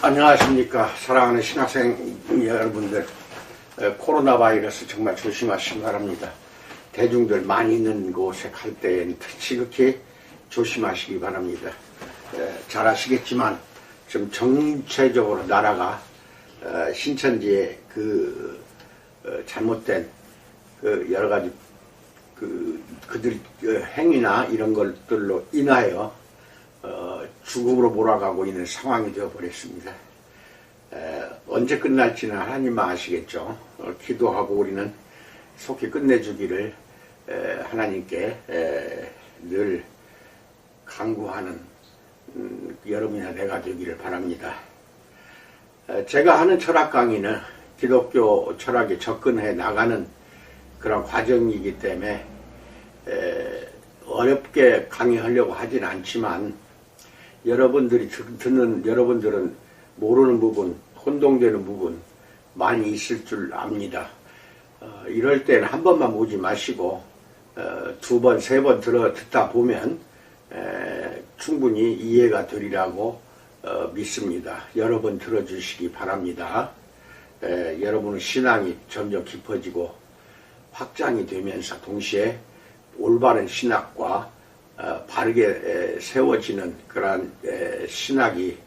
안녕하십니까. 사랑하는 신학생 여러분들, 코로나 바이러스 정말 조심하시기 바랍니다. 대중들 많이 있는 곳에 갈 때엔 지극히 조심하시기 바랍니다. 잘 아시겠지만 좀 전체적으로 나라가 신천지의 잘못된 여러가지 그들 행위나 이런 것들로 인하여 죽음으로 몰아가고 있는 상황이 되어버렸습니다. 언제 끝날지는 하나님만 아시겠죠. 기도하고 우리는 속히 끝내주기를 하나님께 늘 간구하는 여러분이나 내가 되기를 바랍니다. 제가 하는 철학 강의는 기독교 철학에 접근해 나가는 그런 과정이기 때문에 어렵게 강의하려고 하진 않지만 여러분들이 듣는 여러분들은 모르는 부분, 혼동되는 부분 많이 있을 줄 압니다. 이럴 때는 한 번만 보지 마시고 두 번, 세 번 듣다 보면 충분히 이해가 되리라고 믿습니다. 여러 번 들어주시기 바랍니다. 여러분의 신앙이 점점 깊어지고 확장이 되면서 동시에 올바른 신학과 바르게 세워지는 그러한 신학이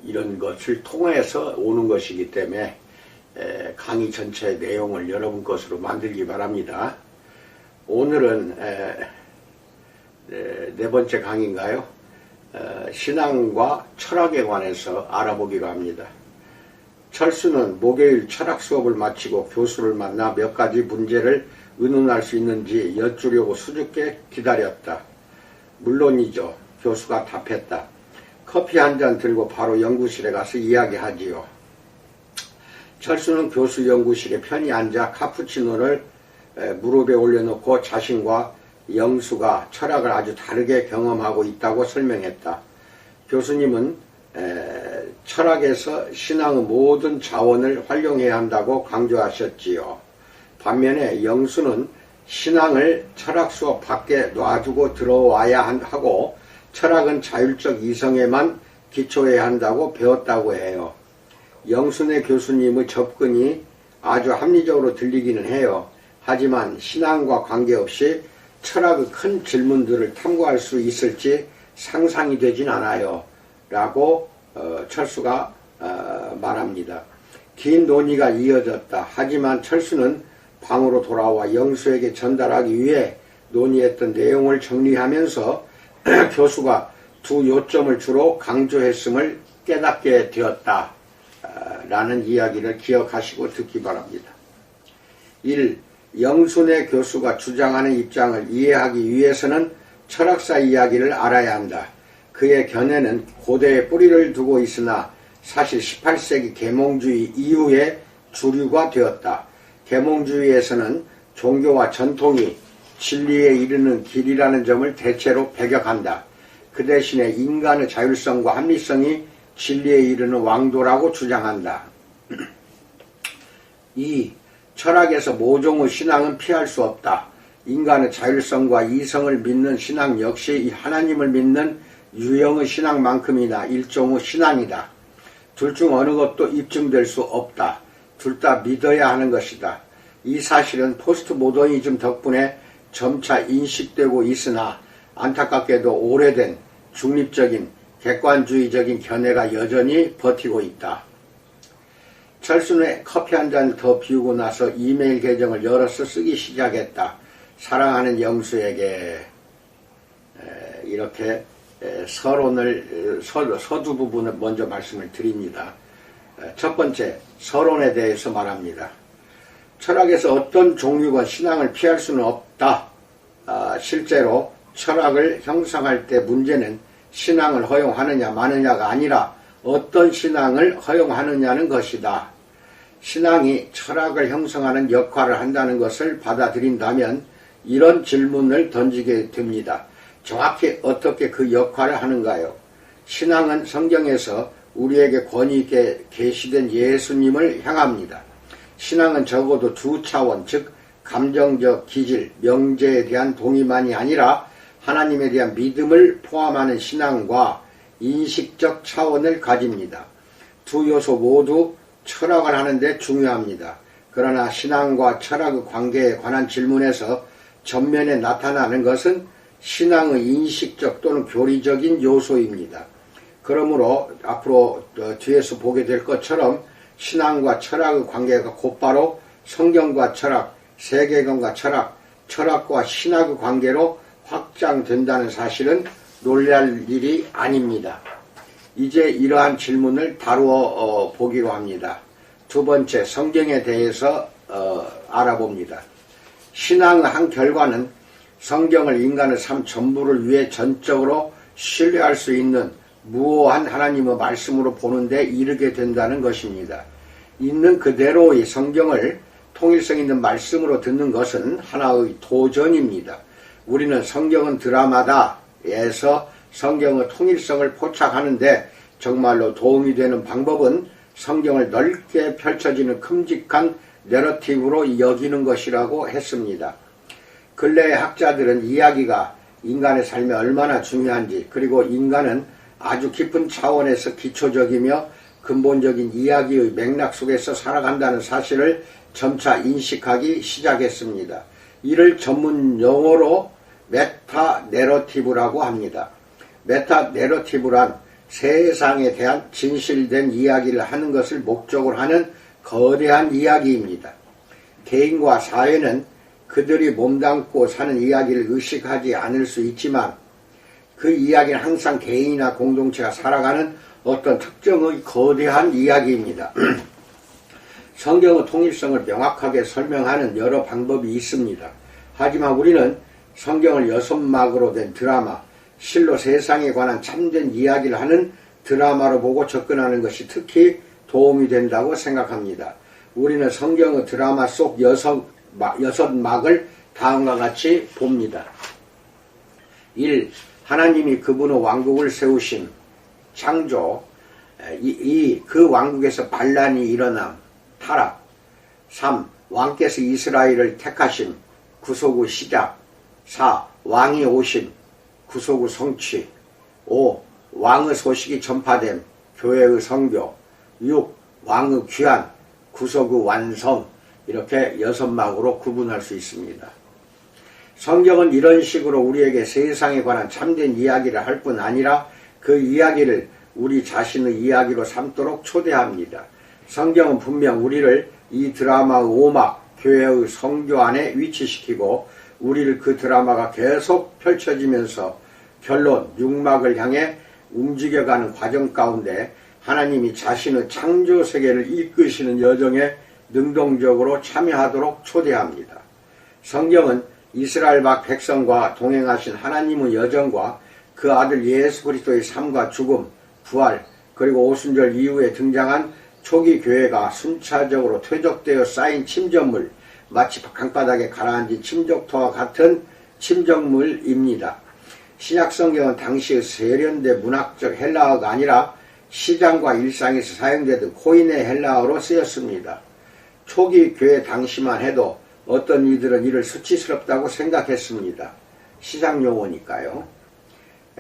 이런 것을 통해서 오는 것이기 때문에 강의 전체 내용을 여러분 것으로 만들기 바랍니다. 오늘은 네 번째 강의인가요? 신앙과 철학에 관해서 알아보기로 합니다. 철수는 목요일 철학 수업을 마치고 교수를 만나 몇 가지 문제를 의논할 수 있는지 여쭈려고 수줍게 기다렸다. 물론이죠. 교수가 답했다. 커피 한 잔 들고 바로 연구실에 가서 이야기하지요. 철수는 교수 연구실에 편히 앉아 카푸치노를 무릎에 올려놓고 자신과 영수가 철학을 아주 다르게 경험하고 있다고 설명했다. 교수님은 철학에서 신앙의 모든 자원을 활용해야 한다고 강조하셨지요. 반면에 영수는 신앙을 철학 수업 밖에 놔두고 들어와야 하고 철학은 자율적 이성에만 기초해야 한다고 배웠다고 해요. 영순의 교수님의 접근이 아주 합리적으로 들리기는 해요. 하지만 신앙과 관계없이 철학의 큰 질문들을 탐구할 수 있을지 상상이 되진 않아요. 라고 철수가 말합니다. 긴 논의가 이어졌다. 하지만 철수는 방으로 돌아와 영수에게 전달하기 위해 논의했던 내용을 정리하면서 교수가 두 요점을 주로 강조했음을 깨닫게 되었다. 라는 이야기를 기억하시고 듣기 바랍니다. 1. 영순의 교수가 주장하는 입장을 이해하기 위해서는 철학사 이야기를 알아야 한다. 그의 견해는 고대에 뿌리를 두고 있으나 사실 18세기 계몽주의 이후에 주류가 되었다. 계몽주의에서는 종교와 전통이 진리에 이르는 길이라는 점을 대체로 배격한다. 그 대신에 인간의 자율성과 합리성이 진리에 이르는 왕도라고 주장한다. 2. 철학에서 모종의 신앙은 피할 수 없다. 인간의 자율성과 이성을 믿는 신앙 역시 하나님을 믿는 유형의 신앙만큼이나 일종의 신앙이다. 둘 중 어느 것도 입증될 수 없다. 둘 다 믿어야 하는 것이다. 이 사실은 포스트 모더니즘 덕분에 점차 인식되고 있으나 안타깝게도 오래된 중립적인 객관주의적인 견해가 여전히 버티고 있다. 철수는 커피 한 잔 더 비우고 나서 이메일 계정을 열어서 쓰기 시작했다. 사랑하는 영수에게 이렇게 서두 부분을 먼저 말씀을 드립니다. 첫 번째, 서론에 대해서 말합니다. 철학에서 어떤 종류가 신앙을 피할 수는 없다. 실제로 철학을 형성할 때 문제는 신앙을 허용하느냐 마느냐가 아니라 어떤 신앙을 허용하느냐는 것이다. 신앙이 철학을 형성하는 역할을 한다는 것을 받아들인다면 이런 질문을 던지게 됩니다. 정확히 어떻게 그 역할을 하는가요? 신앙은 성경에서 우리에게 권위 있게 계시된 예수님을 향합니다. 신앙은 적어도 두 차원, 즉 감정적 기질, 명제에 대한 동의만이 아니라 하나님에 대한 믿음을 포함하는 신앙과 인식적 차원을 가집니다. 두 요소 모두 철학을 하는데 중요합니다. 그러나 신앙과 철학의 관계에 관한 질문에서 전면에 나타나는 것은 신앙의 인식적 또는 교리적인 요소입니다. 그러므로 앞으로 뒤에서 보게 될 것처럼 신앙과 철학의 관계가 곧바로 성경과 철학, 세계관과 철학, 철학과 신학의 관계로 확장된다는 사실은 놀랄 일이 아닙니다. 이제 이러한 질문을 다루어 보기로 합니다. 두 번째, 성경에 대해서 알아봅니다. 신앙의 한 결과는 성경을 인간의 삶 전부를 위해 전적으로 신뢰할 수 있는 무오한 하나님의 말씀으로 보는데 이르게 된다는 것입니다. 있는 그대로의 성경을 통일성 있는 말씀으로 듣는 것은 하나의 도전입니다. 우리는 성경은 드라마다 에서 성경의 통일성을 포착하는데 정말로 도움이 되는 방법은 성경을 넓게 펼쳐지는 큼직한 내러티브로 여기는 것이라고 했습니다. 근래의 학자들은 이야기가 인간의 삶에 얼마나 중요한지, 그리고 인간은 아주 깊은 차원에서 기초적이며 근본적인 이야기의 맥락 속에서 살아간다는 사실을 점차 인식하기 시작했습니다. 이를 전문 용어로 메타 내러티브라고 합니다. 메타 내러티브란 세상에 대한 진실된 이야기를 하는 것을 목적으로 하는 거대한 이야기입니다. 개인과 사회는 그들이 몸담고 사는 이야기를 의식하지 않을 수 있지만 그 이야기는 항상 개인이나 공동체가 살아가는 어떤 특정의 거대한 이야기입니다. 성경의 통일성을 명확하게 설명하는 여러 방법이 있습니다. 하지만 우리는 성경을 6막으로 된 드라마, 실로 세상에 관한 참된 이야기를 하는 드라마로 보고 접근하는 것이 특히 도움이 된다고 생각합니다. 우리는 성경의 드라마 속 6막을 다음과 같이 봅니다. 1. 하나님이 그분의 왕국을 세우심, 창조. 2. 그 왕국에서 반란이 일어남, 타락. 3. 왕께서 이스라엘을 택하심, 구속의 시작. 4. 왕이 오심, 구속의 성취. 5. 왕의 소식이 전파됨, 교회의 성교. 6. 왕의 귀환, 구속의 완성. 이렇게 6막으로 구분할 수 있습니다. 성경은 이런 식으로 우리에게 세상에 관한 참된 이야기를 할 뿐 아니라 그 이야기를 우리 자신의 이야기로 삼도록 초대합니다. 성경은 분명 우리를 이 드라마의 5막, 교회의 성교 안에 위치시키고 우리를 그 드라마가 계속 펼쳐지면서 결론 6막을 향해 움직여가는 과정 가운데 하나님이 자신의 창조 세계를 이끄시는 여정에 능동적으로 참여하도록 초대합니다. 성경은 이스라엘 박 백성과 동행하신 하나님의 여정과 그 아들 예수 그리스도의 삶과 죽음, 부활, 그리고 오순절 이후에 등장한 초기 교회가 순차적으로 퇴적되어 쌓인 침전물, 마치 강바닥에 가라앉은 침적토와 같은 침적물입니다. 신약성경은 당시의 세련된 문학적 헬라어가 아니라 시장과 일상에서 사용되던 코인의 헬라어로 쓰였습니다. 초기 교회 당시만 해도 어떤 이들은 이를 수치스럽다고 생각했습니다. 시장 용어니까요.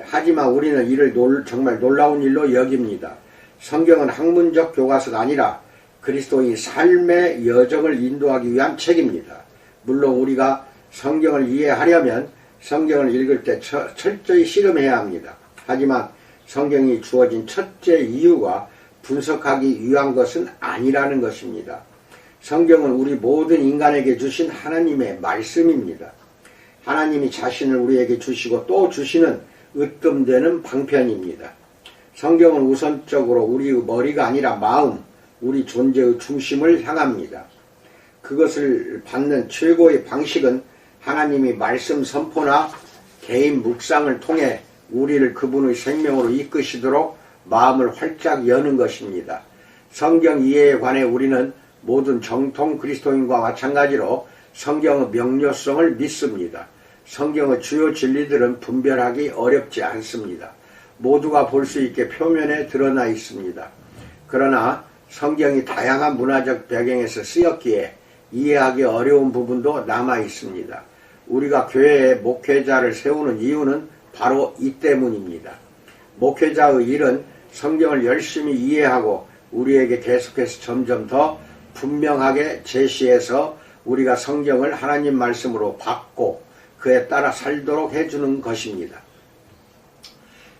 하지만 우리는 이를 정말 놀라운 일로 여깁니다. 성경은 학문적 교과서가 아니라 그리스도의 삶의 여정을 인도하기 위한 책입니다. 물론 우리가 성경을 이해하려면 성경을 읽을 때 철저히 실험해야 합니다. 하지만 성경이 주어진 첫째 이유가 분석하기 위한 것은 아니라는 것입니다. 성경은 우리 모든 인간에게 주신 하나님의 말씀입니다. 하나님이 자신을 우리에게 주시고 또 주시는 으뜸되는 방편입니다. 성경은 우선적으로 우리의 머리가 아니라 마음, 우리 존재의 중심을 향합니다. 그것을 받는 최고의 방식은 하나님이 말씀 선포나 개인 묵상을 통해 우리를 그분의 생명으로 이끄시도록 마음을 활짝 여는 것입니다. 성경 이해에 관해 우리는 모든 정통 그리스도인과 마찬가지로 성경의 명료성을 믿습니다. 성경의 주요 진리들은 분별하기 어렵지 않습니다. 모두가 볼 수 있게 표면에 드러나 있습니다. 그러나 성경이 다양한 문화적 배경에서 쓰였기에 이해하기 어려운 부분도 남아 있습니다. 우리가 교회에 목회자를 세우는 이유는 바로 이 때문입니다. 목회자의 일은 성경을 열심히 이해하고 우리에게 계속해서 점점 더 분명하게 제시해서 우리가 성경을 하나님 말씀으로 받고 그에 따라 살도록 해주는 것입니다.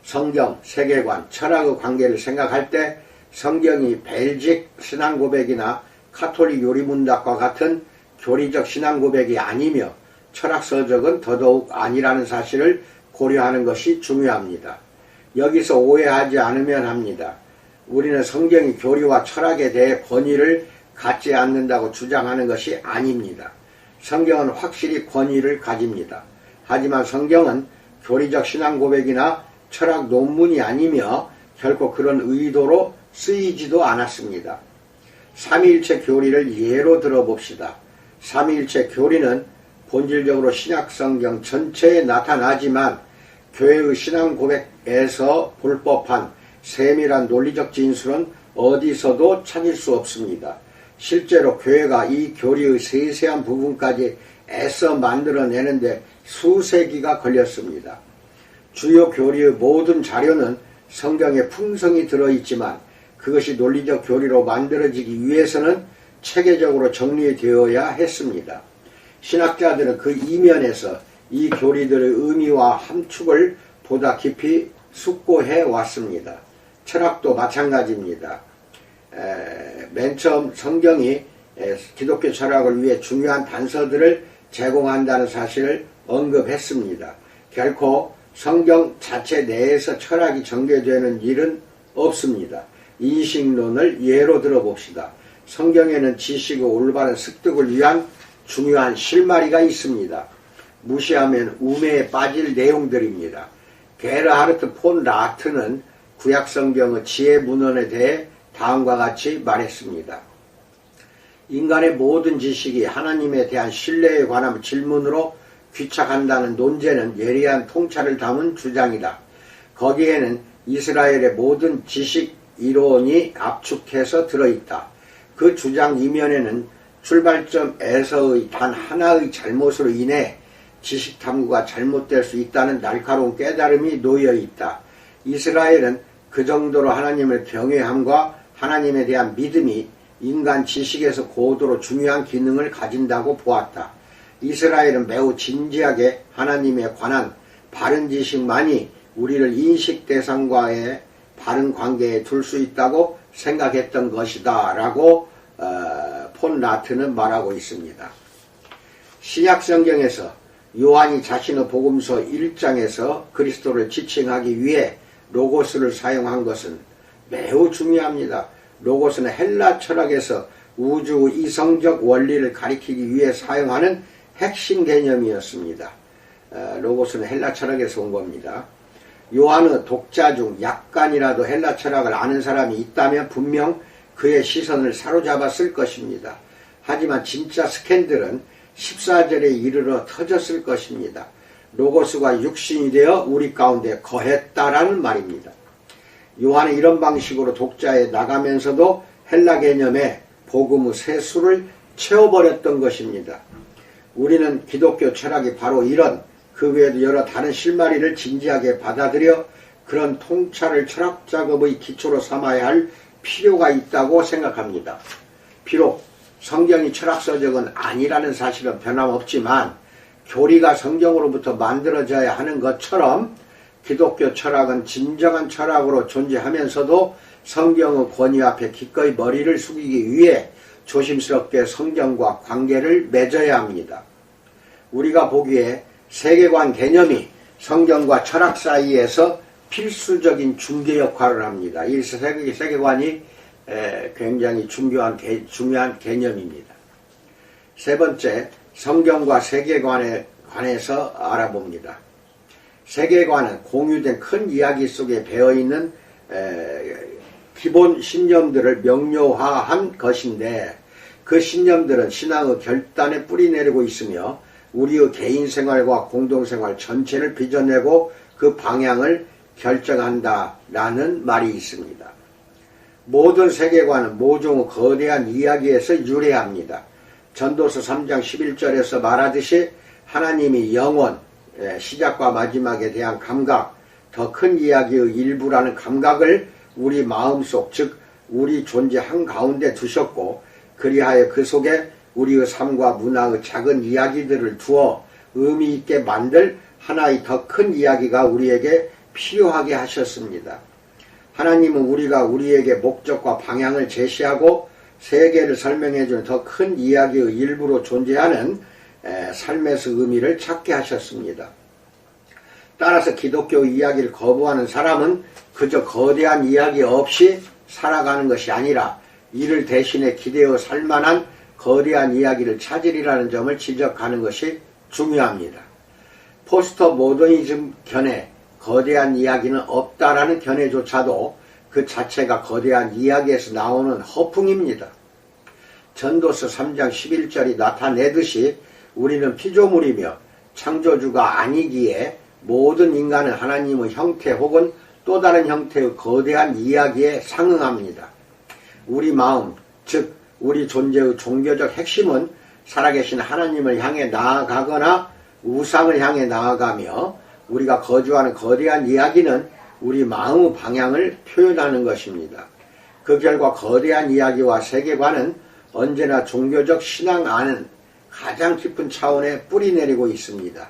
성경, 세계관, 철학의 관계를 생각할 때 성경이 벨직 신앙고백이나 카톨릭 요리문답과 같은 교리적 신앙고백이 아니며 철학서적은 더더욱 아니라는 사실을 고려하는 것이 중요합니다. 여기서 오해하지 않으면 합니다. 우리는 성경이 교리와 철학에 대해 권위를 갖지 않는다고 주장하는 것이 아닙니다. 성경은 확실히 권위를 가집니다. 하지만 성경은 교리적 신앙고백이나 철학 논문이 아니며 결코 그런 의도로 쓰이지도 않았습니다. 삼위일체 교리를 예로 들어봅시다. 삼위일체 교리는 본질적으로 신약성경 전체에 나타나지만 교회의 신앙고백에서 볼 법한 세밀한 논리적 진술은 어디서도 찾을 수 없습니다. 실제로 교회가 이 교리의 세세한 부분까지 애써 만들어내는데 수세기가 걸렸습니다. 주요 교리의 모든 자료는 성경에 풍성히 들어있지만 그것이 논리적 교리로 만들어지기 위해서는 체계적으로 정리되어야 했습니다. 신학자들은 그 이면에서 이 교리들의 의미와 함축을 보다 깊이 숙고해 왔습니다. 철학도 마찬가지입니다. 맨 처음 성경이 기독교 철학을 위해 중요한 단서들을 제공한다는 사실을 언급했습니다. 결코 성경 자체 내에서 철학이 전개되는 일은 없습니다. 인식론을 예로 들어봅시다. 성경에는 지식의 올바른 습득을 위한 중요한 실마리가 있습니다. 무시하면 우매에 빠질 내용들입니다. 게르하르트 폰 라트는 구약성경의 지혜문헌에 대해 다음과 같이 말했습니다. 인간의 모든 지식이 하나님에 대한 신뢰에 관한 질문으로 귀착한다는 논제는 예리한 통찰을 담은 주장이다. 거기에는 이스라엘의 모든 지식 이론이 압축해서 들어있다. 그 주장 이면에는 출발점에서의 단 하나의 잘못으로 인해 지식 탐구가 잘못될 수 있다는 날카로운 깨달음이 놓여있다. 이스라엘은 그 정도로 하나님을 경외함과 하나님에 대한 믿음이 인간 지식에서 고도로 중요한 기능을 가진다고 보았다. 이스라엘은 매우 진지하게 하나님에 관한 바른 지식만이 우리를 인식 대상과의 바른 관계에 둘 수 있다고 생각했던 것이다 라고 폰 라트는 말하고 있습니다. 신약성경에서 요한이 자신의 복음서 1장에서 그리스도를 지칭하기 위해 로고스를 사용한 것은 매우 중요합니다. 로고스는 헬라 철학에서 우주 이성적 원리를 가리키기 위해 사용하는 핵심 개념이었습니다. 로고스는 헬라 철학에서 온 겁니다. 요한의 독자 중 약간이라도 헬라 철학을 아는 사람이 있다면 분명 그의 시선을 사로잡았을 것입니다. 하지만 진짜 스캔들은 14절에 이르러 터졌을 것입니다. 로고스가 육신이 되어 우리 가운데 거했다라는 말입니다. 요한은 이런 방식으로 독자에 나가면서도 헬라 개념에 복음의 세수를 채워버렸던 것입니다. 우리는 기독교 철학이 바로 이런 그 외에도 여러 다른 실마리를 진지하게 받아들여 그런 통찰을 철학 작업의 기초로 삼아야 할 필요가 있다고 생각합니다. 비록 성경이 철학서적은 아니라는 사실은 변함없지만 교리가 성경으로부터 만들어져야 하는 것처럼 기독교 철학은 진정한 철학으로 존재하면서도 성경의 권위 앞에 기꺼이 머리를 숙이기 위해 조심스럽게 성경과 관계를 맺어야 합니다. 우리가 보기에 세계관 개념이 성경과 철학 사이에서 필수적인 중개 역할을 합니다. 이 세계관이 굉장히 중요한 개념입니다. 세 번째, 성경과 세계관에 관해서 알아봅니다. 세계관은 공유된 큰 이야기 속에 배어있는 기본 신념들을 명료화한 것인데 그 신념들은 신앙의 결단에 뿌리내리고 있으며 우리의 개인 생활과 공동생활 전체를 빚어내고 그 방향을 결정한다라는 말이 있습니다. 모든 세계관은 모종의 거대한 이야기에서 유래합니다. 전도서 3장 11절에서 말하듯이 하나님이 영원, 시작과 마지막에 대한 감각, 더 큰 이야기의 일부라는 감각을 우리 마음속, 즉 우리 존재 한가운데 두셨고, 그리하여 그 속에 우리의 삶과 문화의 작은 이야기들을 두어 의미 있게 만들 하나의 더 큰 이야기가 우리에게 필요하게 하셨습니다. 하나님은 우리가 우리에게 목적과 방향을 제시하고 세계를 설명해 준 더 큰 이야기의 일부로 존재하는 삶에서 의미를 찾게 하셨습니다. 따라서 기독교 이야기를 거부하는 사람은 그저 거대한 이야기 없이 살아가는 것이 아니라 이를 대신에 기대어 살만한 거대한 이야기를 찾으리라는 점을 지적하는 것이 중요합니다. 포스트 모더니즘 견해, 거대한 이야기는 없다라는 견해조차도 그 자체가 거대한 이야기에서 나오는 허풍입니다. 전도서 3장 11절이 나타내듯이 우리는 피조물이며 창조주가 아니기에 모든 인간은 하나님의 형태 혹은 또 다른 형태의 거대한 이야기에 상응합니다. 우리 마음, 즉 우리 존재의 종교적 핵심은 살아계신 하나님을 향해 나아가거나 우상을 향해 나아가며, 우리가 거주하는 거대한 이야기는 우리 마음의 방향을 표현하는 것입니다. 그 결과 거대한 이야기와 세계관은 언제나 종교적 신앙 안은 가장 깊은 차원에 뿌리내리고 있습니다.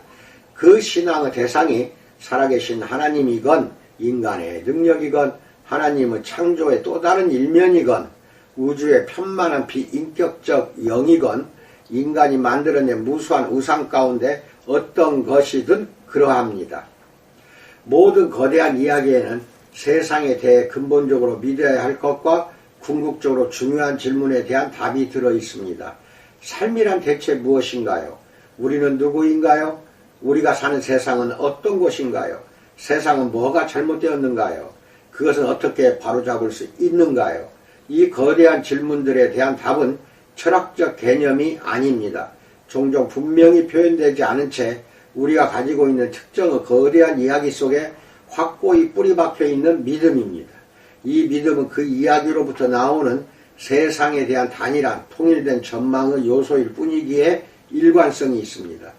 그 신앙의 대상이 살아계신 하나님이건 인간의 능력이건 하나님의 창조의 또 다른 일면이건 우주의 편만한 비인격적 영이건 인간이 만들어낸 무수한 우상 가운데 어떤 것이든 그러합니다. 모든 거대한 이야기에는 세상에 대해 근본적으로 믿어야 할 것과 궁극적으로 중요한 질문에 대한 답이 들어 있습니다. 삶이란 대체 무엇인가요? 우리는 누구인가요? 우리가 사는 세상은 어떤 곳인가요? 세상은 뭐가 잘못되었는가요? 그것은 어떻게 바로잡을 수 있는가요? 이 거대한 질문들에 대한 답은 철학적 개념이 아닙니다. 종종 분명히 표현되지 않은 채 우리가 가지고 있는 특정의 거대한 이야기 속에 확고히 뿌리박혀 있는 믿음입니다. 이 믿음은 그 이야기로부터 나오는 세상에 대한 단일한 통일된 전망의 요소일 뿐이기에 일관성이 있습니다.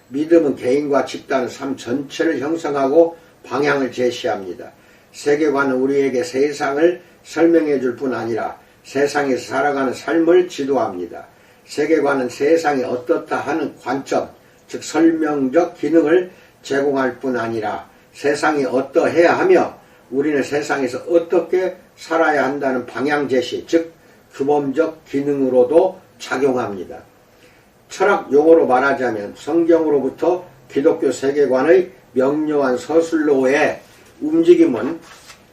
믿음은 개인과 집단의 삶 전체를 형성하고 방향을 제시합니다. 세계관은 우리에게 세상을 설명해 줄 뿐 아니라 세상에서 살아가는 삶을 지도합니다. 세계관은 세상이 어떻다 하는 관점, 즉 설명적 기능을 제공할 뿐 아니라 세상이 어떠해야 하며 우리는 세상에서 어떻게 살아야 한다는 방향 제시, 즉 규범적 기능으로도 작용합니다. 철학 용어로 말하자면 성경으로부터 기독교 세계관의 명료한 서술로의 움직임은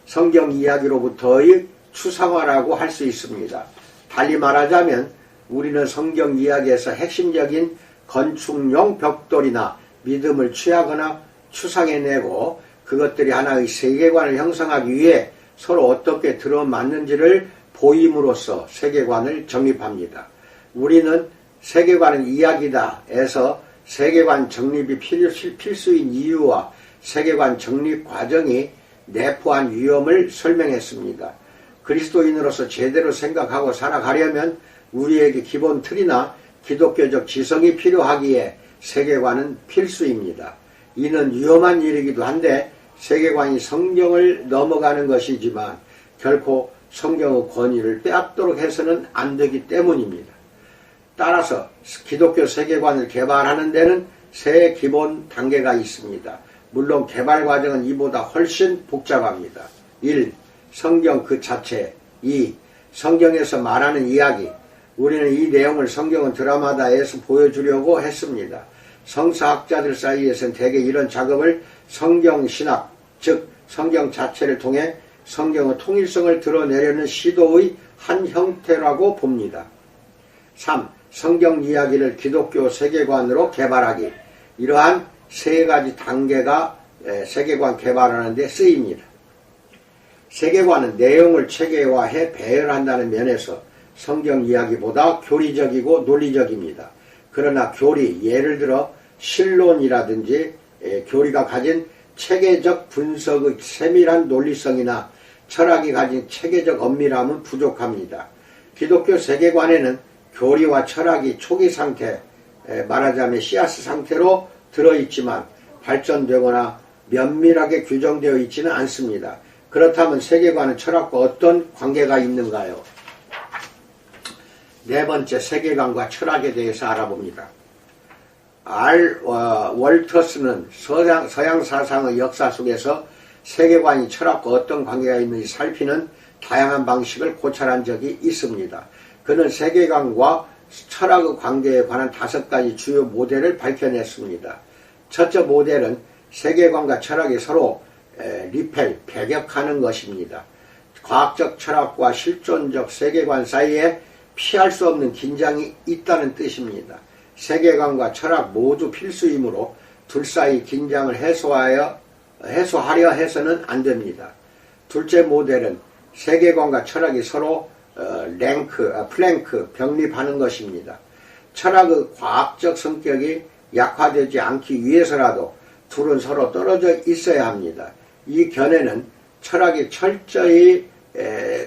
성경 이야기로부터의 추상화라고 할 수 있습니다. 달리 말하자면 우리는 성경 이야기에서 핵심적인 건축용 벽돌이나 믿음을 취하거나 추상해내고 그것들이 하나의 세계관을 형성하기 위해 서로 어떻게 들어맞는지를 보임으로써 세계관을 정립합니다. 우리는 세계관은 이야기다에서 세계관 정립이 필수인 이유와 세계관 정립 과정이 내포한 위험을 설명했습니다. 그리스도인으로서 제대로 생각하고 살아가려면 우리에게 기본 틀이나 기독교적 지성이 필요하기에 세계관은 필수입니다. 이는 위험한 일이기도 한데 세계관이 성경을 넘어가는 것이지만 결코 성경의 권위를 빼앗도록 해서는 안 되기 때문입니다. 따라서 기독교 세계관을 개발하는 데는 세 기본 단계가 있습니다. 물론 개발 과정은 이보다 훨씬 복잡합니다. 1. 성경 그 자체. 2. 성경에서 말하는 이야기. 우리는 이 내용을 성경은 드라마다에서 보여주려고 했습니다. 성사학자들 사이에서는 대개 이런 작업을 성경신학, 즉 성경 자체를 통해 성경의 통일성을 드러내려는 시도의 한 형태라고 봅니다. 3. 성경 이야기를 기독교 세계관으로 개발하기. 이러한 세 가지 단계가 세계관 개발하는 데 쓰입니다. 세계관은 내용을 체계화해 배열한다는 면에서 성경 이야기보다 교리적이고 논리적입니다. 그러나 교리, 예를 들어 신론이라든지 교리가 가진 체계적 분석의 세밀한 논리성이나 철학이 가진 체계적 엄밀함은 부족합니다. 기독교 세계관에는 교리와 철학이 초기 상태, 말하자면 씨앗 상태로 들어있지만 발전되거나 면밀하게 규정되어 있지는 않습니다. 그렇다면 세계관은 철학과 어떤 관계가 있는가요? 네 번째, 세계관과 철학에 대해서 알아봅니다. 월터스는 서양 사상의 역사 속에서 세계관이 철학과 어떤 관계가 있는지 살피는 다양한 방식을 고찰한 적이 있습니다. 그는 세계관과 철학의 관계에 관한 5가지 주요 모델을 밝혀냈습니다. 첫째 모델은 세계관과 철학이 서로 배격하는 것입니다. 과학적 철학과 실존적 세계관 사이에 피할 수 없는 긴장이 있다는 뜻입니다. 세계관과 철학 모두 필수이므로 둘 사이 긴장을 해소하려 해서는 안 됩니다. 둘째 모델은 세계관과 철학이 서로 플랭크, 병립하는 것입니다. 철학의 과학적 성격이 약화되지 않기 위해서라도 둘은 서로 떨어져 있어야 합니다. 이 견해는 철학이 철저히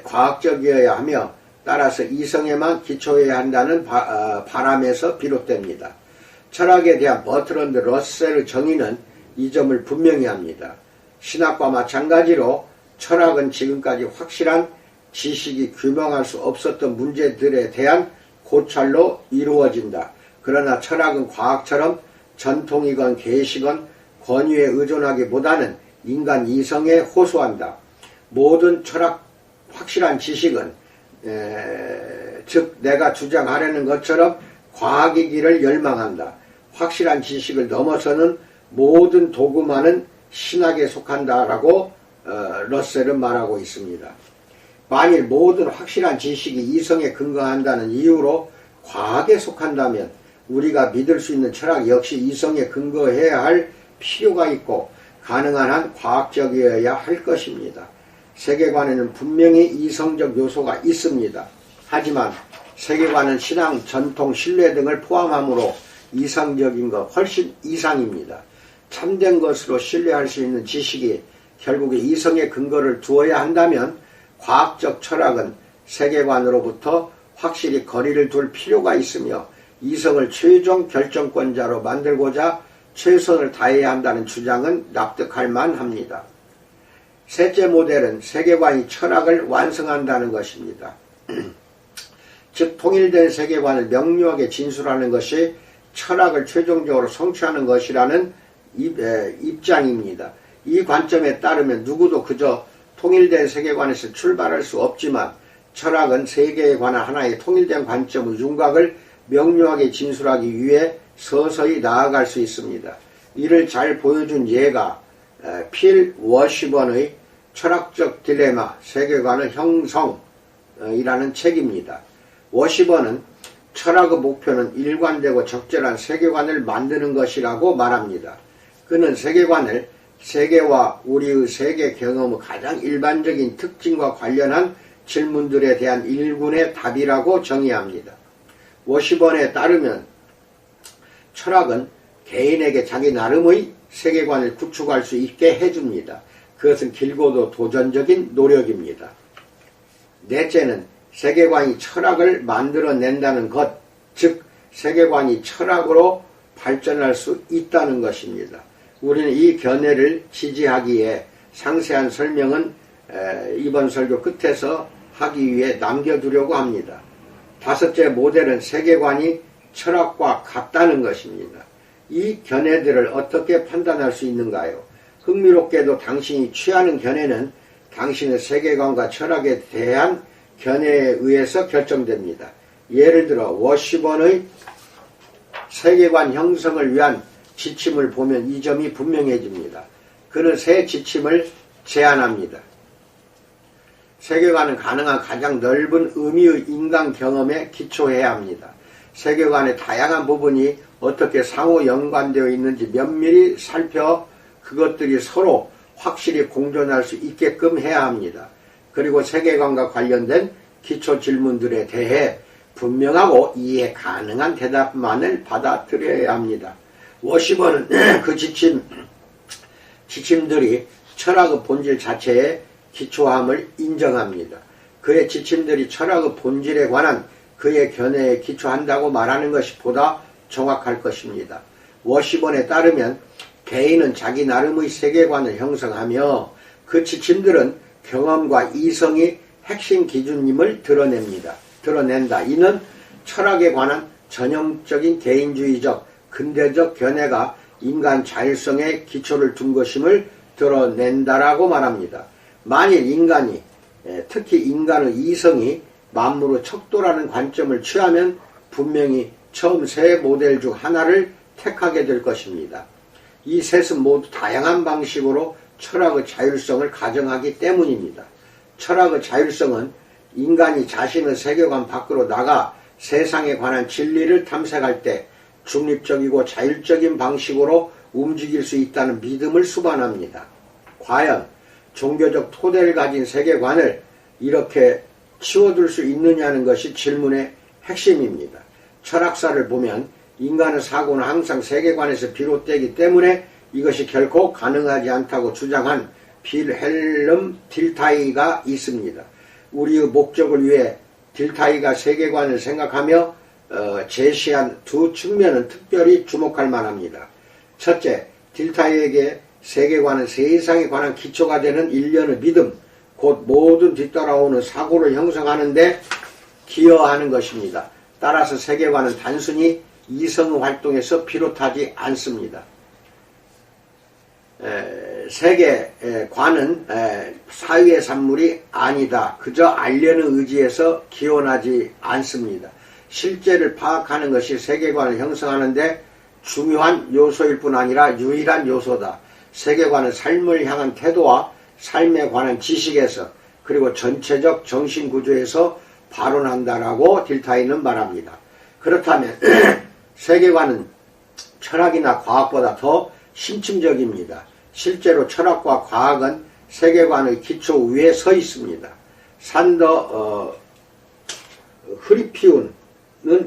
과학적이어야 하며 따라서 이성에만 기초해야 한다는 바람에서 비롯됩니다. 철학에 대한 버트런드 러셀의 정의는 이 점을 분명히 합니다. 신학과 마찬가지로 철학은 지금까지 확실한 지식이 규명할 수 없었던 문제들에 대한 고찰로 이루어진다. 그러나 철학은 과학처럼 전통이건 계시건 권위에 의존하기보다는 인간 이성에 호소한다. 모든 철학 확실한 지식은 즉 내가 주장하려는 것처럼 과학이기를 열망한다. 확실한 지식을 넘어서는 모든 도구만은 신학에 속한다라고 러셀은 말하고 있습니다. 만일 모든 확실한 지식이 이성에 근거한다는 이유로 과학에 속한다면 우리가 믿을 수 있는 철학 역시 이성에 근거해야 할 필요가 있고 가능한 한 과학적이어야 할 것입니다. 세계관에는 분명히 이성적 요소가 있습니다. 하지만 세계관은 신앙, 전통, 신뢰 등을 포함하므로 이성적인 것 훨씬 이상입니다. 참된 것으로 신뢰할 수 있는 지식이 결국에 이성의 근거를 두어야 한다면 과학적 철학은 세계관으로부터 확실히 거리를 둘 필요가 있으며 이성을 최종 결정권자로 만들고자 최선을 다해야 한다는 주장은 납득할 만합니다. 셋째 모델은 세계관이 철학을 완성한다는 것입니다. 즉 통일된 세계관을 명료하게 진술하는 것이 철학을 최종적으로 성취하는 것이라는 입장입니다. 이 관점에 따르면 누구도 그저 통일된 세계관에서 출발할 수 없지만 철학은 세계에 관한 하나의 통일된 관점의 윤곽을 명료하게 진술하기 위해 서서히 나아갈 수 있습니다. 이를 잘 보여준 예가 필 워시번의 철학적 딜레마, 세계관의 형성이라는 책입니다. 워시번은 철학의 목표는 일관되고 적절한 세계관을 만드는 것이라고 말합니다. 그는 세계관을 세계와 우리의 세계 경험의 가장 일반적인 특징과 관련한 질문들에 대한 일군의 답이라고 정의합니다. 워시번에 따르면 철학은 개인에게 자기 나름의 세계관을 구축할 수 있게 해줍니다. 그것은 길고도 도전적인 노력입니다. 넷째는 세계관이 철학을 만들어낸다는 것, 즉 세계관이 철학으로 발전할 수 있다는 것입니다. 우리는 이 견해를 지지하기에 상세한 설명은 이번 설교 끝에서 하기 위해 남겨두려고 합니다. 다섯째 모델은 세계관이 철학과 같다는 것입니다. 이 견해들을 어떻게 판단할 수 있는가요? 흥미롭게도 당신이 취하는 견해는 당신의 세계관과 철학에 대한 견해에 의해서 결정됩니다. 예를 들어 워시번의 세계관 형성을 위한 지침을 보면 이 점이 분명해집니다. 그는 세 지침을 제안합니다. 세계관은 가능한 가장 넓은 의미의 인간 경험에 기초해야 합니다. 세계관의 다양한 부분이 어떻게 상호 연관되어 있는지 면밀히 살펴 그것들이 서로 확실히 공존할 수 있게끔 해야 합니다. 그리고 세계관과 관련된 기초 질문들에 대해 분명하고 이해 가능한 대답만을 받아들여야 합니다. 워시번은 그 지침들이 철학의 본질 자체에 기초함을 인정합니다. 그의 지침들이 철학의 본질에 관한 그의 견해에 기초한다고 말하는 것이 보다 정확할 것입니다. 워시번에 따르면 개인은 자기 나름의 세계관을 형성하며 그 지침들은 경험과 이성이 핵심 기준임을 드러낸다. 이는 철학에 관한 전형적인 개인주의적, 근대적 견해가 인간 자율성에 기초를 둔 것임을 드러낸다라고 말합니다. 만일 인간이, 특히 인간의 이성이 만물의 척도라는 관점을 취하면 분명히 처음 세 모델 중 하나를 택하게 될 것입니다. 이 셋은 모두 다양한 방식으로 철학의 자율성을 가정하기 때문입니다. 철학의 자율성은 인간이 자신의 세계관 밖으로 나가 세상에 관한 진리를 탐색할 때 중립적이고 자율적인 방식으로 움직일 수 있다는 믿음을 수반합니다. 과연 종교적 토대를 가진 세계관을 이렇게 치워둘 수 있느냐는 것이 질문의 핵심입니다. 철학사를 보면 인간의 사고는 항상 세계관에서 비롯되기 때문에 이것이 결코 가능하지 않다고 주장한 빌헬름 딜타이가 있습니다. 우리의 목적을 위해 딜타이가 세계관을 생각하며 제시한 두 측면은 특별히 주목할 만합니다. 첫째, 딜타이에게 세계관은 세상에 관한 기초가 되는 일련의 믿음, 곧 모든 뒤따라오는 사고를 형성하는 데 기여하는 것입니다. 따라서 세계관은 단순히 이성 활동에서 비롯하지 않습니다. 세계관은 사유의 산물이 아니다. 그저 알려는 의지에서 기원하지 않습니다. 실제를 파악하는 것이 세계관을 형성하는 데 중요한 요소일 뿐 아니라 유일한 요소다. 세계관은 삶을 향한 태도와 삶에 관한 지식에서 그리고 전체적 정신구조에서 발원한다라고 딜타이는 말합니다. 그렇다면 세계관은 철학이나 과학보다 더 심층적입니다. 실제로 철학과 과학은 세계관의 기초 위에 서 있습니다. 산더 흐리피운은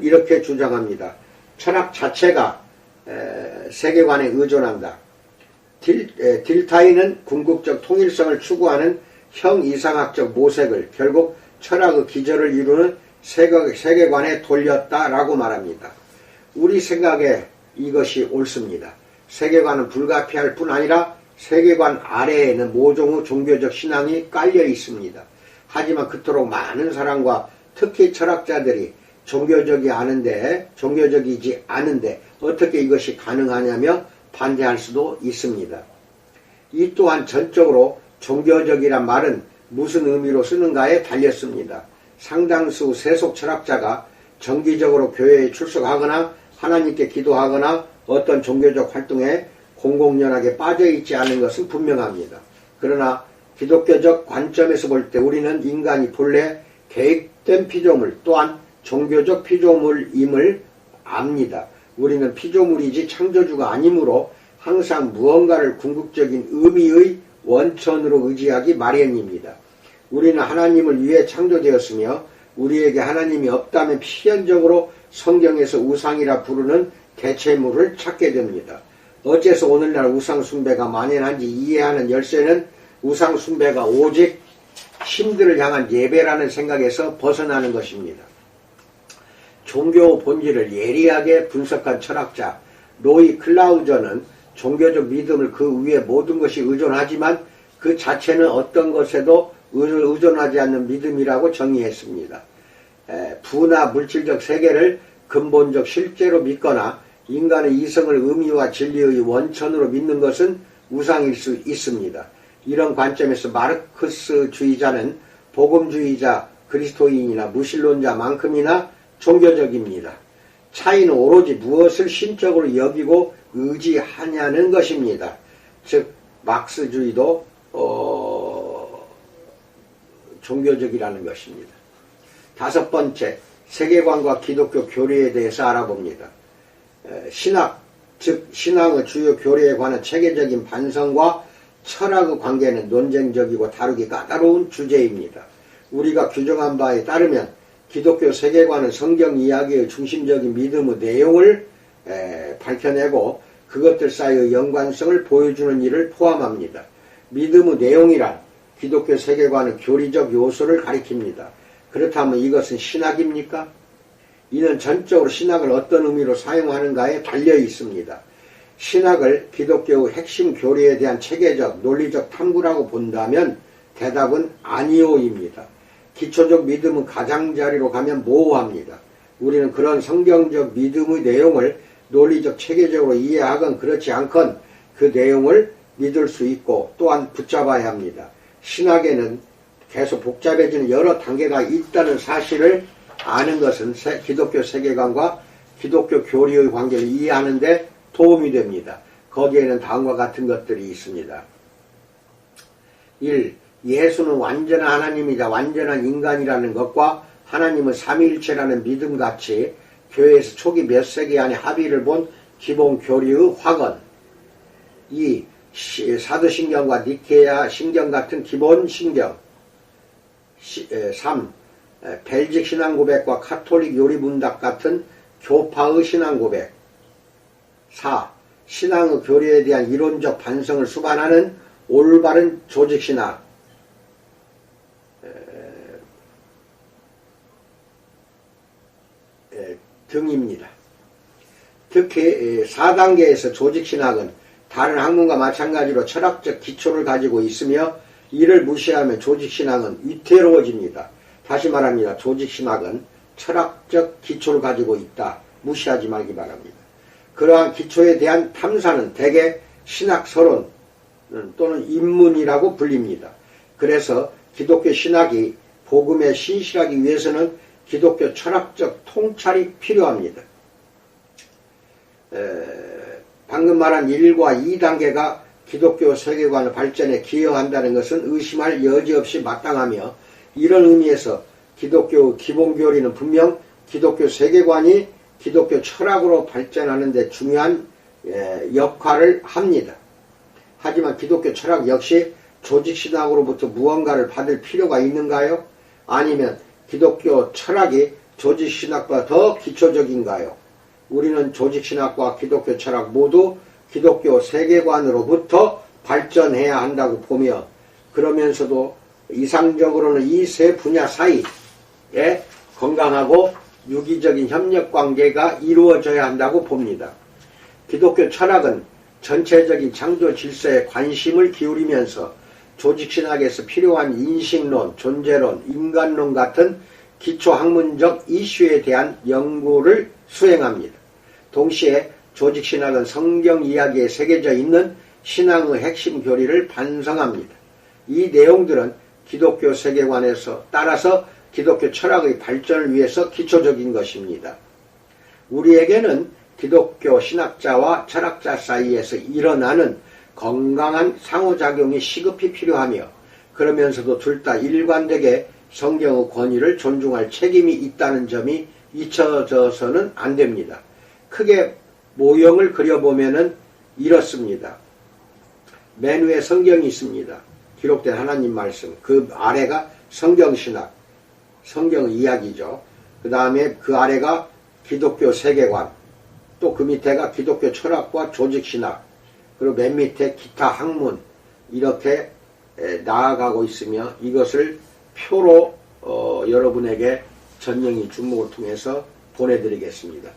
이렇게 주장합니다. 철학 자체가 세계관에 의존한다. 딜타이는 궁극적 통일성을 추구하는 형이상학적 모색을 결국 철학의 기저를 이루는 세계관에 돌렸다라고 말합니다. 우리 생각에 이것이 옳습니다. 세계관은 불가피할 뿐 아니라 세계관 아래에는 모종의 종교적 신앙이 깔려 있습니다. 하지만 그토록 많은 사람과 특히 철학자들이 종교적이지 않은데 어떻게 이것이 가능하냐며 반대할 수도 있습니다. 이 또한 전적으로 종교적이란 말은 무슨 의미로 쓰는가에 달렸습니다. 상당수 세속 철학자가 정기적으로 교회에 출석하거나 하나님께 기도하거나 어떤 종교적 활동에 공공연하게 빠져있지 않은 것은 분명합니다. 그러나 기독교적 관점에서 볼 때 우리는 인간이 본래 계획된 피조물 또한 종교적 피조물임을 압니다. 우리는 피조물이지 창조주가 아니므로 항상 무언가를 궁극적인 의미의 원천으로 의지하기 마련입니다. 우리는 하나님을 위해 창조되었으며 우리에게 하나님이 없다면 필연적으로 성경에서 우상이라 부르는 대체물을 찾게 됩니다. 어째서 오늘날 우상숭배가 만연한지 이해하는 열쇠는 우상숭배가 오직 신들을 향한 예배라는 생각에서 벗어나는 것입니다. 종교 본질을 예리하게 분석한 철학자 로이 클라우저는 종교적 믿음을 그 위에 모든 것이 의존하지만 그 자체는 어떤 것에도 의존하지 않는 믿음이라고 정의했습니다. 부나 물질적 세계를 근본적 실제로 믿거나 인간의 이성을 의미와 진리의 원천으로 믿는 것은 우상일 수 있습니다. 이런 관점에서 마르크스주의자는 복음주의자, 그리스도인이나 무신론자만큼이나 종교적입니다. 차이는 오로지 무엇을 신적으로 여기고 의지하냐는 것입니다. 즉 막스주의도 종교적이라는 것입니다. 다섯 번째, 세계관과 기독교 교리에 대해서 알아봅니다. 신학, 즉 신앙의 주요 교리에 관한 체계적인 반성과 철학의 관계는 논쟁적이고 다루기 까다로운 주제입니다. 우리가 규정한 바에 따르면 기독교 세계관은 성경 이야기의 중심적인 믿음의 내용을 밝혀내고 그것들 사이의 연관성을 보여주는 일을 포함합니다. 믿음의 내용이란 기독교 세계관의 교리적 요소를 가리킵니다. 그렇다면 이것은 신학입니까? 이는 전적으로 신학을 어떤 의미로 사용하는가에 달려 있습니다. 신학을 기독교의 핵심 교리에 대한 체계적, 논리적 탐구라고 본다면 대답은 아니오입니다. 기초적 믿음은 가장자리로 가면 모호합니다. 우리는 그런 성경적 믿음의 내용을 논리적 체계적으로 이해하건 그렇지 않건 그 내용을 믿을 수 있고 또한 붙잡아야 합니다. 신학에는 계속 복잡해지는 여러 단계가 있다는 사실을 아는 것은 기독교 세계관과 기독교 교리의 관계를 이해하는 데 도움이 됩니다. 거기에는 다음과 같은 것들이 있습니다. 1. 예수는 완전한 하나님이자 완전한 인간이라는 것과 하나님은 삼위일체라는 믿음같이 교회에서 초기 몇 세기 안에 합의를 본 기본 교리의 확언. 2. 사도신경과 니케아 신경 같은 기본 신경. 3. 벨직 신앙고백과 카톨릭 요리문답 같은 교파의 신앙고백. 4. 신앙의 교리에 대한 이론적 반성을 수반하는 올바른 조직신학. 등입니다. 특히 4단계에서 조직신학은 다른 학문과 마찬가지로 철학적 기초를 가지고 있으며 이를 무시하면 조직신학은 위태로워집니다. 다시 말합니다. 조직신학은 철학적 기초를 가지고 있다. 무시하지 말기 바랍니다. 그러한 기초에 대한 탐사는 대개 신학서론 또는 입문이라고 불립니다. 그래서 기독교 신학이 복음에 신실하기 위해서는 기독교 철학적 통찰이 필요합니다. 방금 말한 1과 2단계가 기독교 세계관의 발전에 기여한다는 것은 의심할 여지 없이 마땅하며 이런 의미에서 기독교 기본교리는 분명 기독교 세계관이 기독교 철학으로 발전하는 데 중요한 역할을 합니다. 하지만 기독교 철학 역시 조직신학으로부터 무언가를 받을 필요가 있는가요? 아니면 기독교 철학이 조직신학보다 더 기초적인가요? 우리는 조직신학과 기독교 철학 모두 기독교 세계관으로부터 발전해야 한다고 보며 그러면서도 이상적으로는 이 세 분야 사이에 건강하고 유기적인 협력관계가 이루어져야 한다고 봅니다. 기독교 철학은 전체적인 창조 질서에 관심을 기울이면서 조직신학에서 필요한 인식론, 존재론, 인간론 같은 기초학문적 이슈에 대한 연구를 수행합니다. 동시에 조직신학은 성경 이야기에 새겨져 있는 신앙의 핵심 교리를 반성합니다. 이 내용들은 기독교 세계관에서 따라서 기독교 철학의 발전을 위해서 기초적인 것입니다. 우리에게는 기독교 신학자와 철학자 사이에서 일어나는 건강한 상호작용이 시급히 필요하며 그러면서도 둘 다 일관되게 성경의 권위를 존중할 책임이 있다는 점이 잊혀져서는 안 됩니다. 크게 모형을 그려보면은 이렇습니다. 맨 위에 성경이 있습니다. 기록된 하나님 말씀. 그 아래가 성경신학, 성경 이야기죠. 그 다음에 그 아래가 기독교 세계관, 또 그 밑에가 기독교 철학과 조직신학, 그리고 맨 밑에 기타 학문, 이렇게 나아가고 있으며 이것을 표로 여러분에게 전영희 주목을 통해서 보내드리겠습니다.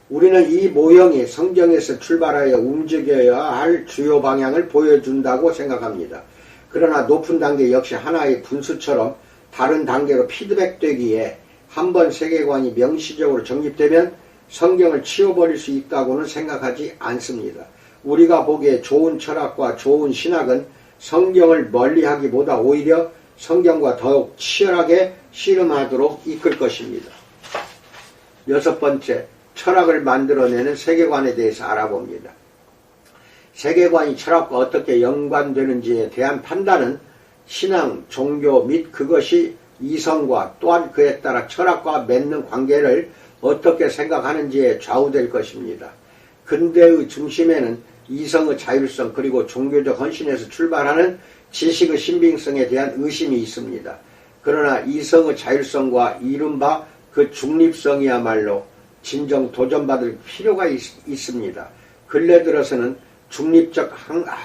우리는 이 모형이 성경에서 출발하여 움직여야 할 주요 방향을 보여준다고 생각합니다. 그러나 높은 단계 역시 하나의 분수처럼 다른 단계로 피드백되기에 한 번 세계관이 명시적으로 정립되면 성경을 치워버릴 수 있다고는 생각하지 않습니다. 우리가 보기에 좋은 철학과 좋은 신학은 성경을 멀리하기보다 오히려 성경과 더욱 치열하게 씨름하도록 이끌 것입니다. 6번째, 철학을 만들어내는 세계관에 대해서 알아봅니다. 세계관이 철학과 어떻게 연관되는지에 대한 판단은 신앙, 종교 및 그것이 이성과 또한 그에 따라 철학과 맺는 관계를 어떻게 생각하는지에 좌우될 것입니다. 근대의 중심에는 이성의 자율성 그리고 종교적 헌신에서 출발하는 지식의 신빙성에 대한 의심이 있습니다. 그러나 이성의 자율성과 이른바 그 중립성이야말로 진정 도전받을 필요가 있습니다. 근래 들어서는 중립적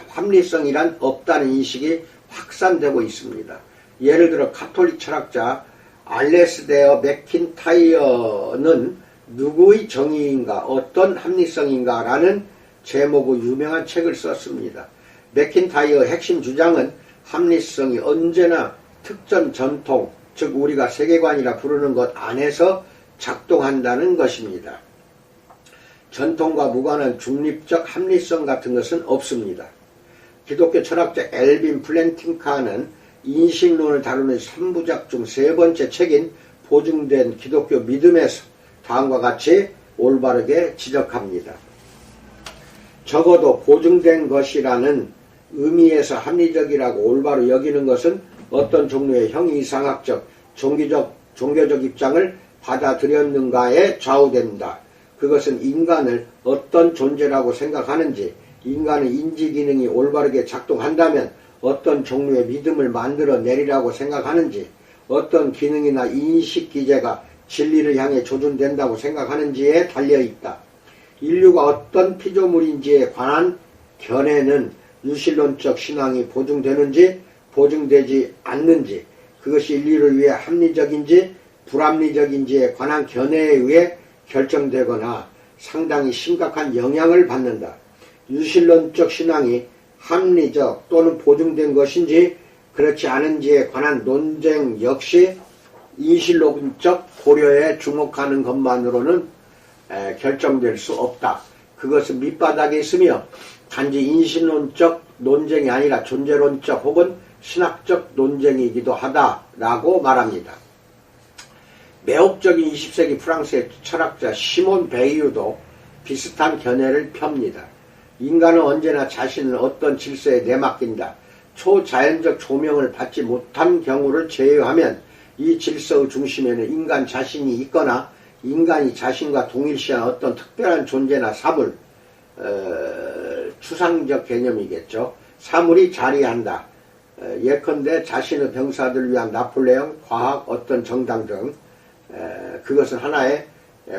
합리성이란 없다는 인식이 확산되고 있습니다. 예를 들어 카톨릭 철학자 알레스데어 맥킨타이어는 누구의 정의인가 어떤 합리성인가 라는 제목의 유명한 책을 썼습니다. 맥킨타이어의 핵심 주장은 합리성이 언제나 특정 전통, 즉 우리가 세계관이라 부르는 것 안에서 작동한다는 것입니다. 전통과 무관한 중립적 합리성 같은 것은 없습니다. 기독교 철학자 엘빈 플랜팅카는 인식론을 다루는 3부작 중 3번째 책인 보증된 기독교 믿음에서 다음과 같이 올바르게 지적합니다. 적어도 보증된 것이라는 의미에서 합리적이라고 올바로 여기는 것은 어떤 종류의 형이상학적, 종교적 입장을 받아들였는가에 좌우된다. 그것은 인간을 어떤 존재라고 생각하는지, 인간의 인지기능이 올바르게 작동한다면 어떤 종류의 믿음을 만들어내리라고 생각하는지, 어떤 기능이나 인식기제가 진리를 향해 조준된다고 생각하는지에 달려있다. 인류가 어떤 피조물인지에 관한 견해는 유실론적 신앙이 보증되는지 보증되지 않는지, 그것이 인류를 위해 합리적인지 불합리적인지에 관한 견해에 의해 결정되거나 상당히 심각한 영향을 받는다. 유실론적 신앙이 합리적 또는 보증된 것인지 그렇지 않은지에 관한 논쟁 역시 인실론적 고려에 주목하는 것만으로는 결정될 수 없다. 그것은 밑바닥에 있으며 단지 인실론적 논쟁이 아니라 존재론적 혹은 신학적 논쟁이기도 하다라고 말합니다. 매혹적인 20세기 프랑스의 철학자 시몬 베이유도 비슷한 견해를 펴니다. 인간은 언제나 자신을 어떤 질서에 내맡긴다. 초자연적 조명을 받지 못한 경우를 제외하면 이 질서의 중심에는 인간 자신이 있거나 인간이 자신과 동일시한 어떤 특별한 존재나 사물, 추상적 개념이겠죠. 사물이 자리한다. 예컨대 자신의 병사들을 위한 나폴레옹, 과학, 어떤 정당 등 그것은 하나의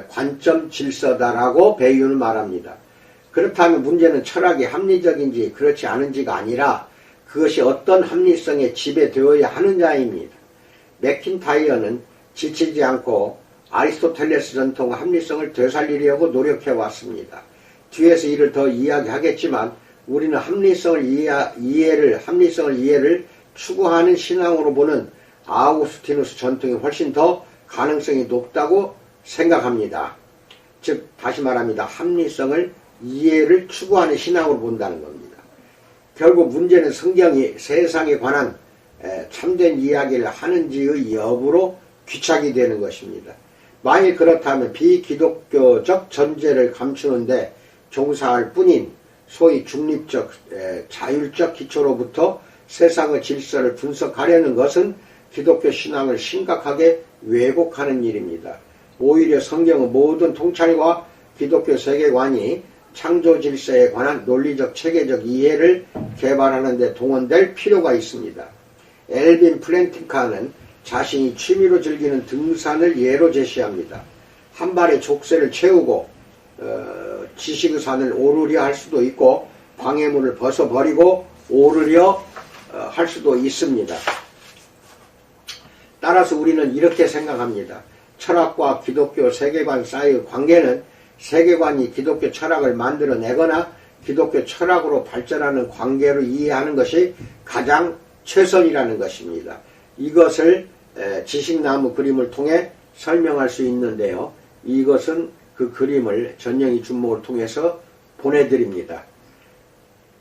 관점 질서다라고 베이유는 말합니다. 그렇다면 문제는 철학이 합리적인지 그렇지 않은지가 아니라 그것이 어떤 합리성에 지배되어야 하느냐입니다. 맥킨타이어는 지치지 않고 아리스토텔레스 전통 합리성을 되살리려고 노력해왔습니다. 뒤에서 이를 더 이야기하겠지만 우리는 합리성을 이해를 추구하는 신앙으로 보는 아우구스티누스 전통이 훨씬 더 가능성이 높다고 생각합니다. 즉 다시 말합니다. 합리성을 이해를 추구하는 신앙으로 본다는 겁니다. 결국 문제는 성경이 세상에 관한 참된 이야기를 하는지의 여부로 귀착이 되는 것입니다. 만일 그렇다면 비기독교적 전제를 감추는데 종사할 뿐인 소위 중립적 자율적 기초로부터 세상의 질서를 분석하려는 것은 기독교 신앙을 심각하게 왜곡하는 일입니다. 오히려 성경은 모든 통찰과 기독교 세계관이 창조 질서에 관한 논리적 체계적 이해를 개발하는 데 동원될 필요가 있습니다. 엘빈 플랜팅카는 자신이 취미로 즐기는 등산을 예로 제시합니다. 한 발의 족쇄를 채우고 지식의 산을 오르려 할 수도 있고 방해물을 벗어버리고 오르려 할 수도 있습니다. 따라서 우리는 이렇게 생각합니다. 철학과 기독교 세계관 사이의 관계는 세계관이 기독교 철학을 만들어내거나 기독교 철학으로 발전하는 관계로 이해하는 것이 가장 최선이라는 것입니다. 이것을 지식나무 그림을 통해 설명할 수 있는데요. 이것은 그 그림을 전영희 준목을 통해서 보내드립니다.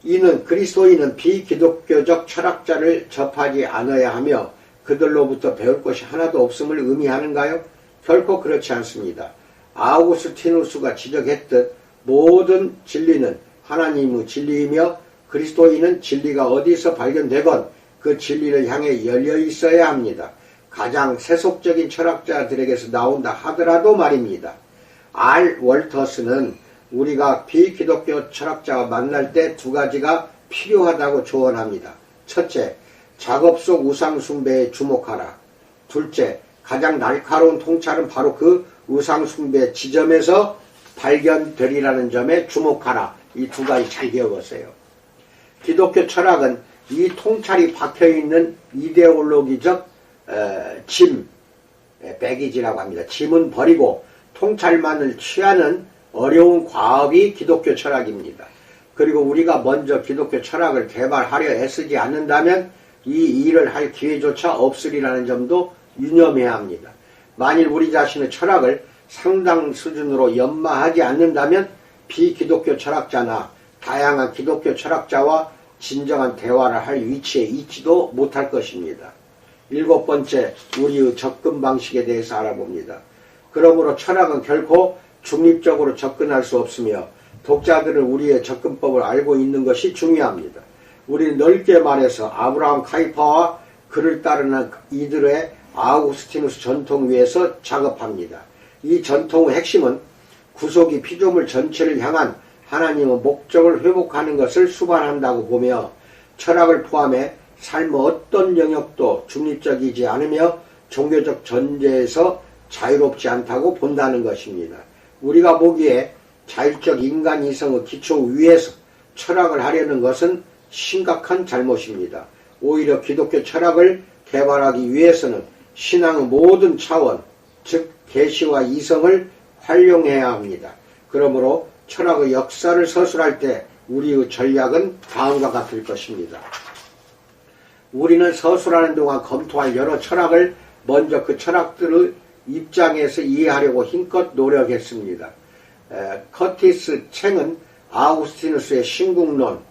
이는 그리스도인은 비기독교적 철학자를 접하지 않아야 하며 그들로부터 배울 것이 하나도 없음을 의미하는가요? 결코 그렇지 않습니다. 아우구스티누스가 지적했듯 모든 진리는 하나님의 진리이며 그리스도인은 진리가 어디서 발견되건 그 진리를 향해 열려 있어야 합니다. 가장 세속적인 철학자들에게서 나온다 하더라도 말입니다. 알 월터스는 우리가 비기독교 철학자와 만날 때 두 가지가 필요하다고 조언합니다. 첫째, 작업 속 우상 숭배에 주목하라. 둘째, 가장 날카로운 통찰은 바로 그 우상 숭배 지점에서 발견되리라는 점에 주목하라. 이 두 가지 잘 기억하세요. 기독교 철학은 이 통찰이 박혀있는 이데올로기적 짐, 배기지라고 합니다. 짐은 버리고 통찰만을 취하는 어려운 과업이 기독교 철학입니다. 그리고 우리가 먼저 기독교 철학을 개발하려 애쓰지 않는다면 이 일을 할 기회조차 없으리라는 점도 유념해야 합니다. 만일 우리 자신의 철학을 상당 수준으로 연마하지 않는다면 비기독교 철학자나 다양한 기독교 철학자와 진정한 대화를 할 위치에 있지도 못할 것입니다. 7번째, 우리의 접근 방식에 대해서 알아봅니다. 그러므로 철학은 결코 중립적으로 접근할 수 없으며 독자들은 우리의 접근법을 알고 있는 것이 중요합니다. 우리는 넓게 말해서 아브라함 카이파와 그를 따르는 이들의 아우구스티누스 전통 위에서 작업합니다. 이 전통의 핵심은 구속이 피조물 전체를 향한 하나님의 목적을 회복하는 것을 수반한다고 보며 철학을 포함해 삶의 어떤 영역도 중립적이지 않으며 종교적 전제에서 자유롭지 않다고 본다는 것입니다. 우리가 보기에 자율적 인간 이성의 기초 위에서 철학을 하려는 것은 심각한 잘못입니다. 오히려 기독교 철학을 개발하기 위해서는 신앙의 모든 차원, 즉 계시와 이성을 활용해야 합니다. 그러므로 철학의 역사를 서술할 때 우리의 전략은 다음과 같을 것입니다. 우리는 서술하는 동안 검토할 여러 철학을 먼저 그 철학들의 입장에서 이해하려고 힘껏 노력했습니다. 커티스 챙은 아우구스티누스의 신국론과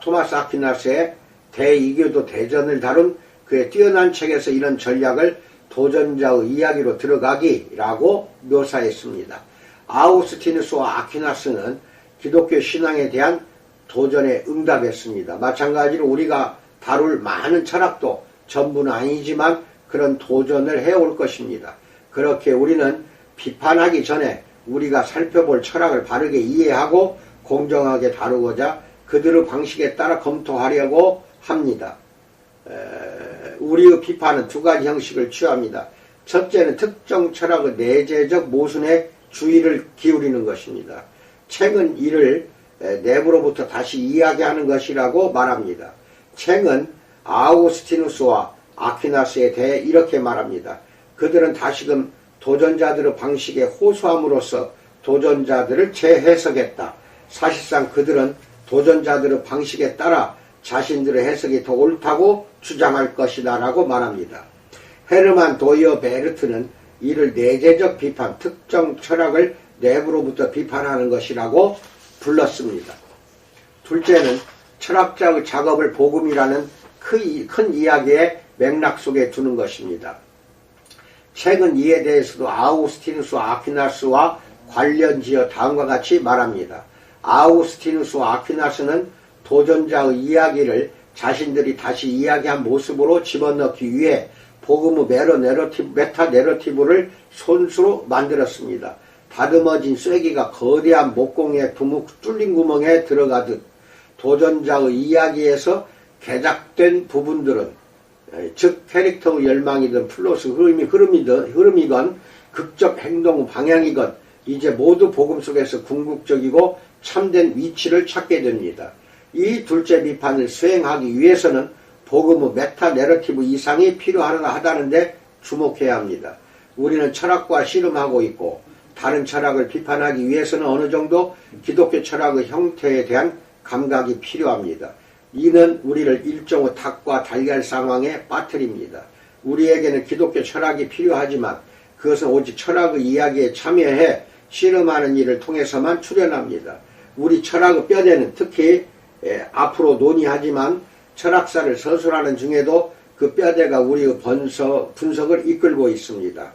토마스 아퀴나스의 대이교도 대전을 다룬 그의 뛰어난 책에서 이런 전략을 도전자의 이야기로 들어가기라고 묘사했습니다. 아우구스티누스와 아퀴나스는 기독교 신앙에 대한 도전에 응답했습니다. 마찬가지로 우리가 다룰 많은 철학도 전부는 아니지만 그런 도전을 해올 것입니다. 그렇게 우리는 비판하기 전에 우리가 살펴볼 철학을 바르게 이해하고 공정하게 다루고자 그들의 방식에 따라 검토하려고 합니다. 우리의 비판은 두 가지 형식을 취합니다. 첫째는 특정 철학의 내재적 모순에 주의를 기울이는 것입니다. 책은 이를 내부로부터 다시 이야기하는 것이라고 말합니다. 책은 아우구스티누스와 아퀴나스에 대해 이렇게 말합니다. 그들은 다시금 도전자들의 방식에 호소함으로써 도전자들을 재해석했다. 사실상 그들은 도전자들의 방식에 따라 자신들의 해석이 더 옳다고 주장할 것이다 라고 말합니다. 헤르만 도이어 베르트는 이를 내재적 비판, 특정 철학을 내부로부터 비판하는 것이라고 불렀습니다. 둘째는 철학자의 작업을 복음이라는 큰 이야기의 맥락 속에 두는 것입니다. 책은 이에 대해서도 아우구스티누스와 아퀴나스와 관련지어 다음과 같이 말합니다. 아우구스티누스와 아퀴나스는 도전자의 이야기를 자신들이 다시 이야기한 모습으로 집어넣기 위해 복음의 메타 내러티브를 손수로 만들었습니다. 다듬어진 쐐기가 거대한 목공의 뚫린 구멍에 들어가듯 도전자의 이야기에서 개작된 부분들은 즉 캐릭터의 열망이든 플롯의 흐름이건 극적 행동 방향이건 이제 모두 복음 속에서 궁극적이고 참된 위치를 찾게 됩니다. 이 둘째 비판을 수행하기 위해서는 복음의 메타 내러티브 이상이 필요하다는데 주목해야 합니다. 우리는 철학과 씨름하고 있고 다른 철학을 비판하기 위해서는 어느 정도 기독교 철학의 형태에 대한 감각이 필요합니다. 이는 우리를 일종의 닭과 달걀 상황에 빠뜨립니다. 우리에게는 기독교 철학이 필요하지만 그것은 오직 철학의 이야기에 참여해 씨름하는 일을 통해서만 출현합니다. 우리 철학의 뼈대는 특히 앞으로 논의하지만 철학사를 서술하는 중에도 그 뼈대가 우리의 분석을 이끌고 있습니다.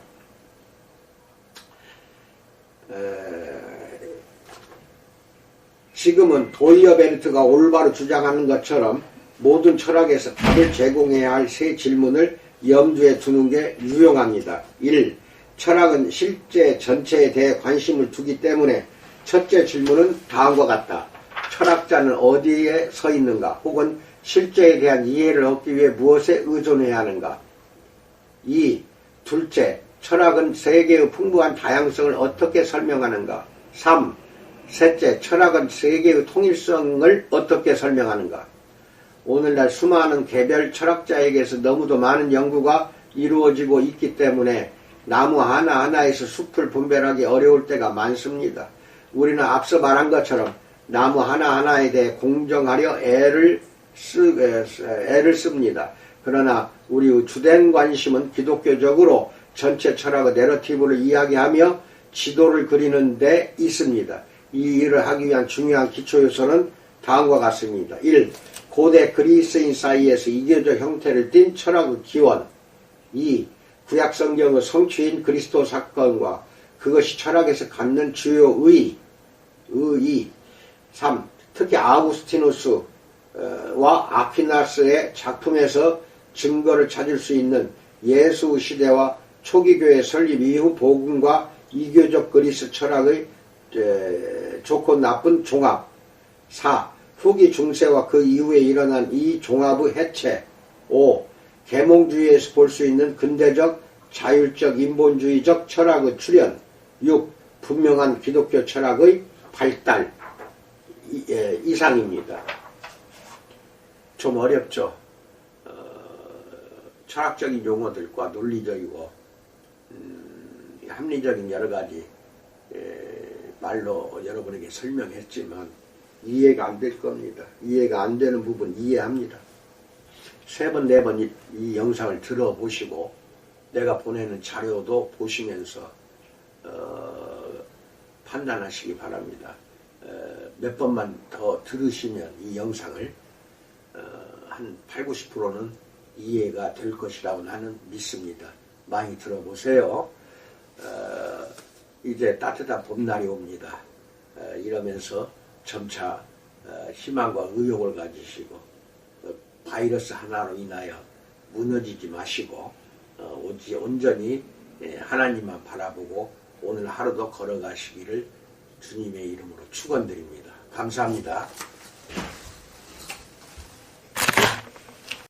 지금은 도이어 베르트가 올바로 주장하는 것처럼 모든 철학에서 답을 제공해야 할 세 질문을 염두에 두는 게 유용합니다. 1. 철학은 실제 전체에 대해 관심을 두기 때문에 첫째 질문은 다음과 같다. 철학자는 어디에 서 있는가? 혹은 실제에 대한 이해를 얻기 위해 무엇에 의존해야 하는가? 2. 둘째, 철학은 세계의 풍부한 다양성을 어떻게 설명하는가? 3. 셋째, 철학은 세계의 통일성을 어떻게 설명하는가? 오늘날 수많은 개별 철학자에게서 너무도 많은 연구가 이루어지고 있기 때문에 나무 하나하나에서 숲을 분별하기 어려울 때가 많습니다. 우리는 앞서 말한 것처럼 나무 하나하나에 대해 공정하려 애를 씁니다. 그러나 우리 주된 관심은 기독교적으로 전체 철학의 내러티브를 이야기하며 지도를 그리는 데 있습니다. 이 일을 하기 위한 중요한 기초 요소는 다음과 같습니다. 1. 고대 그리스인 사이에서 이교적 형태를 띤 철학의 기원. 2. 구약 성경의 성취인 그리스도 사건과 그것이 철학에서 갖는 주요 의의. 3. 특히 아우구스티누스와 아퀴나스의 작품에서 증거를 찾을 수 있는 예수 시대와 초기 교회 설립 이후 복음과 이교적 그리스 철학의 좋고 나쁜 종합. 4. 후기 중세와 그 이후에 일어난 이 종합의 해체. 5. 계몽주의에서 볼 수 있는 근대적 자율적 인본주의적 철학의 출현. 6. 분명한 기독교 철학의 발달. 이상입니다. 좀 어렵죠. 철학적인 용어들과 논리적이고 합리적인 여러 가지 말로 여러분에게 설명했지만 이해가 안 될 겁니다. 이해가 안 되는 부분 이해합니다. 3번, 4번 이 영상을 들어보시고 내가 보내는 자료도 보시면서 판단하시기 바랍니다. 몇 번만 더 들으시면 이 영상을 한 80, 90%는 이해가 될 것이라고 나는 믿습니다. 많이 들어보세요. 이제 따뜻한 봄날이 옵니다. 이러면서 점차 희망과 의욕을 가지시고 바이러스 하나로 인하여 무너지지 마시고 온전히 하나님만 바라보고 오늘 하루도 걸어가시기를 주님의 이름으로 축원드립니다. 감사합니다.